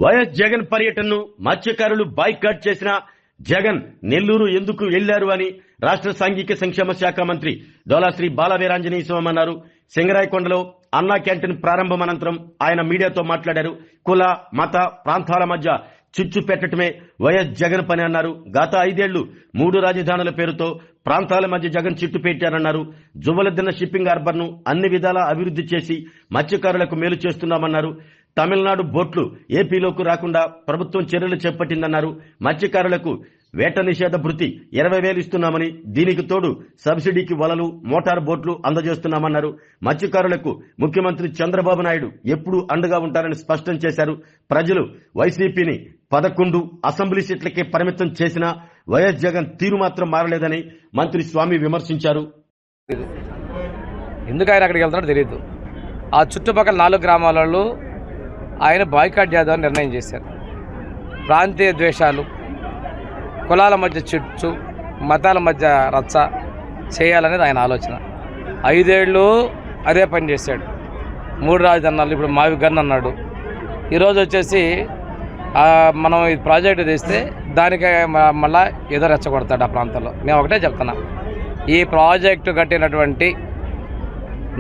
YS Jagan పర్యటనను మత్స్యకారులు boycott చేసిన జగన్ నెల్లూరు ఎందుకు వెళ్లారు అని రాష్ట్ర సాంఘిక సంక్షేమ శాఖ మంత్రి డోలాశ్రీ బాలవీరాంజనేయ స్వామి అన్నారు. సింగరాయకొండలో అన్నా క్యాంటీన్ ప్రారంభం అనంతరం ఆయన మీడియాతో మాట్లాడారు. కుల మత ప్రాంతాల మధ్య చిచ్చు పెట్టడమే వైఎస్ జగన్ పని అన్నారు. గత 5 ఏళ్లు 3 రాజధానుల పేరుతో ప్రాంతాల మధ్య జగన్ చిట్టు పెట్టారన్నారు. జువలదిన్న షిప్పింగ్ హార్బర్ ను అన్ని విధాలా అభివృద్ధి చేసి మత్స్యకారులకు మేలు చేస్తున్నామన్నారు. తమిళనాడు బోట్లు ఏపీలోకి రాకుండా ప్రభుత్వం చర్యలు చేపట్టిందన్నారు. మత్స్యకారులకు వేట నిషేధ భృతి 20,000 ఇస్తున్నామని, దీనికి తోడు సబ్సిడీకి వలలు మోటార్ బోట్లు అందజేస్తున్నామన్నారు. మత్స్యకారులకు ముఖ్యమంత్రి చంద్రబాబు నాయుడు ఎప్పుడూ అండగా ఉంటారని స్పష్టం చేశారు. ప్రజలు వైసీపీని 11 అసెంబ్లీ సీట్లకే పరిమితం చేసిన వైఎస్ జగన్ తీరు మాత్రం మారలేదని మంత్రి స్వామి విమర్శించారు. ఎందుకు ఆయన అక్కడికి వెళ్తాడో తెలియదు. ఆ చుట్టుపక్కల 4 గ్రామాలలో ఆయన బాయ్కాట్ చేద్దామని నిర్ణయం చేశారు. ప్రాంతీయ ద్వేషాలు, కులాల మధ్య చిచ్చు, మతాల మధ్య రచ్చ చేయాలనేది ఆయన ఆలోచన. 5 ఏళ్ళు అదే పని చేశాడు. 3 రాజధానులు, ఇప్పుడు మావి గన్ అన్నాడు. ఈరోజు వచ్చేసి మనం ఈ ప్రాజెక్టు తెస్తే దానికి మళ్ళీ ఏదో రెచ్చగొడతాడు ఆ ప్రాంతంలో. మేము ఒకటే చెప్తున్నాం, ఈ ప్రాజెక్టు కట్టినటువంటి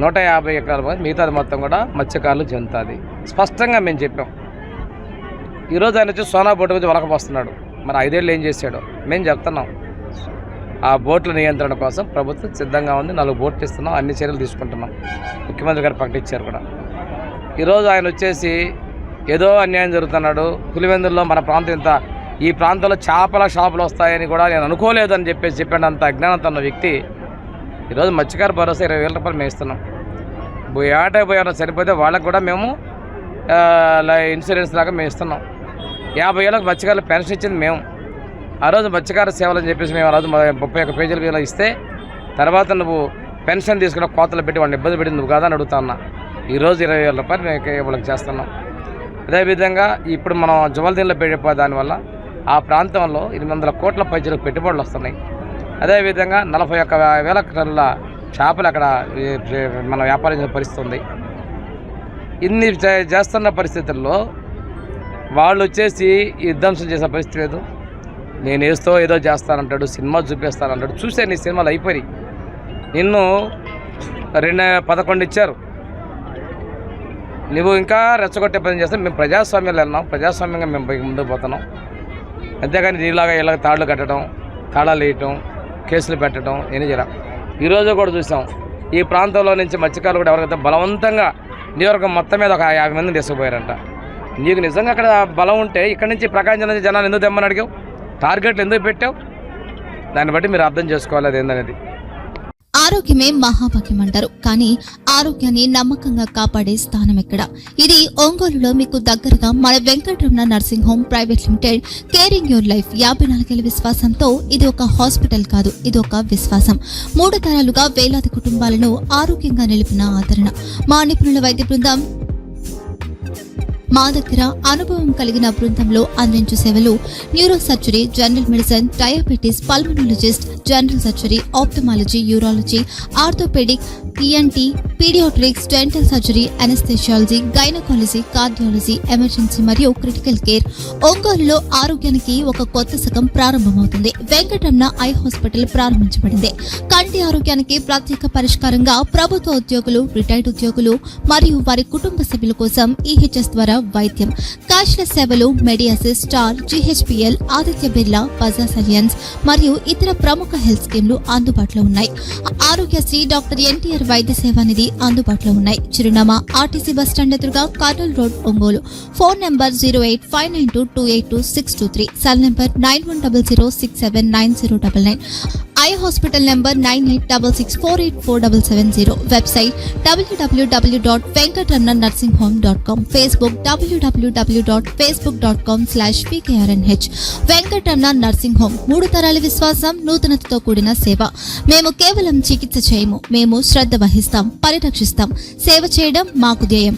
150 ఎకరాల మంది మిగతాది మొత్తం కూడా మత్స్యకారులు చెందుతుంది. స్పష్టంగా మేము చెప్పాం. ఈరోజు ఆయన వచ్చి సోనా బోటు గురించి వలకపోస్తున్నాడు. మరి 5 ఏళ్ళు ఏం చేశాడో మేము చెప్తున్నాం. ఆ బోట్ల నియంత్రణ కోసం ప్రభుత్వం సిద్ధంగా ఉంది. 4 బోట్లు ఇస్తున్నాం, అన్ని చర్యలు తీసుకుంటున్నాం. ముఖ్యమంత్రి గారు ప్రకటించారు కూడా. ఈరోజు ఆయన వచ్చేసి ఏదో అన్యాయం జరుగుతున్నాడు, పులివెందుల్లో మన ప్రాంతం ఇంత, ఈ ప్రాంతంలో చేపల షాపులు వస్తాయని కూడా నేను అనుకోలేదని చెప్పినంత అజ్ఞానంతో ఉన్న వ్యక్తి ఈరోజు మత్స్యకార భరోసా 20,000 రూపాయలు మేము ఇస్తున్నాం. ఏటా పోయారో సరిపోతే వాళ్ళకు కూడా మేము ఇన్సూరెన్స్ లాగా మేము ఇస్తున్నాం. 50 ఏళ్ళకు మత్స్యకారులు పెన్షన్ ఇచ్చింది మేము. ఆ రోజు మత్స్యకార సేవలు అని చెప్పేసి మేము ఆ రోజు 31 పేజీల మీద ఇస్తే, తర్వాత నువ్వు పెన్షన్ తీసుకున్న కోతలు పెట్టి వాళ్ళని ఇబ్బంది పెట్టి నువ్వు కాదా అని అడుగుతా ఉన్నా. ఈరోజు 20,000 రూపాయలు మేము వాళ్ళకి చేస్తున్నాం. అదేవిధంగా ఇప్పుడు మనం జువల్దీన్లో పెట్టిపోయే దానివల్ల ఆ ప్రాంతంలో 800 కోట్ల పైచలకు పెట్టుబడులు వస్తున్నాయి. అదేవిధంగా 41,000 టన్నుల చేపలు అక్కడ మన వ్యాపారం చేసే పరిస్థితి ఉంది. ఇన్ని చేస్తున్న పరిస్థితుల్లో వాళ్ళు వచ్చేసి విధ్వంసం చేసే పరిస్థితి లేదు. నేను వేస్తో ఏదో చేస్తానంటాడు, సినిమా చూపిస్తానంటాడు. చూసే నీ సినిమాలు అయిపోయి నిన్ను 11 ఇచ్చారు. నువ్వు ఇంకా రెచ్చగొట్టే పని చేస్తే మేము ప్రజాస్వామ్యాలు వెళ్ళినాం, ప్రజాస్వామ్యంగా మేము ముందుకు పోతున్నాం. అంతేగాని నీలాగా ఇలాగ తాళ్ళు కట్టడం, తాళాలు వేయటం, కేసులు పెట్టడం ఏం చేయాలి. ఈరోజు కూడా చూసాం, ఈ ప్రాంతంలో నుంచి మత్స్యకారులు కూడా ఎవరికైతే బలవంతంగా నియోజకవర్గం మొత్తం మీద ఒక 50 మందిని తీసుకుపోయారంట. నీకు నిజంగా అక్కడ బలం ఉంటే ఇక్కడి నుంచి ప్రకాశం నుంచి జనాలు ఎందుకు తెమ్మని అడిగావు, టార్గెట్లు ఎందుకు పెట్టావు? దాన్ని బట్టి మీరు అర్థం చేసుకోవాలి అది ఏందనేది. ఆరోగ్యమే మహాభాగ్యం అంటారు, కానీ ఆరోగ్యాన్ని నమ్మకంగా కాపాడే స్థానం ఎక్కడ? ఇది ఒంగోలులో మీకు దగ్గరగా మన Venkataramana nursing home private limited. Caring your life 54 ఏళ్ల విశ్వాసంతో ఇది ఒక హాస్పిటల్ కాదు, ఇది ఒక విశ్వాసం. 3 తరాలుగా వేలాది కుటుంబాలను ఆరోగ్యంగా నిలిపిన ఆదరణ. మా నిపుణుల వైద్య బృందం మా దగ్గర అనుభవం కలిగిన బృందంలో అందించే సేవలు neuro surgery, general medicine, diabetes, pulmonologist, general surgery, ophthalmology, urology, orthopaedic, ENT, paediatrics, dental surgery, anaesthesiology, gynaecology, cardiology, emergency మరియు క్రిటికల్ కేర్. ఒంగోలులో ఆరోగ్యానికి ఒక కొత్త శకం ప్రారంభమవుతుంది. వెంకటరమణ ఐ హాస్పిటల్ ప్రారంభించబడింది. కంటి ఆరోగ్యానికి ప్రత్యేక పరిష్కారంగా ప్రభుత్వ ఉద్యోగులు, రిటైర్డ్ ఉద్యోగులు మరియు వారి కుటుంబ సభ్యుల కోసం ఈహెచ్ఎస్ ద్వారా వైద్యం, క్యాష్లెస్ సేవలు, మెడియాసిస్, స్టార్, జీహెచ్పీఎల్, ఆదిత్య బిర్లా, బజాజ్ అలియన్స్ మరియు ఇతర ప్రముఖ హెల్త్ స్కీమ్లు అందుబాటులో ఉన్నాయి. ఆరోగ్యశ్రీ, డాక్టర్ ఎన్టీఆర్ వైద్య సేవా నిధి అందుబాటులో ఉన్నాయి. చిరునామా ఆర్టీసీ బస్టాండ్ ఎదురుగా, Kurnool road, Ongole. Phone number 08592282623, cell number 9100679099, eye hospital number 9866484770, website www.venkatramanarsinghome.com, Facebook www.facebook.com/pkrnh. Venkataramana nursing home, 3 తరాల విశ్వాసం, నూతనతతో కూడిన సేవ. మేము కేవలం చికిత్స చేయము, మేము శ్రద్ధ వహిస్తాం, పరిరక్షిస్తాం. సేవ చేయడం మాకు ధ్యేయం.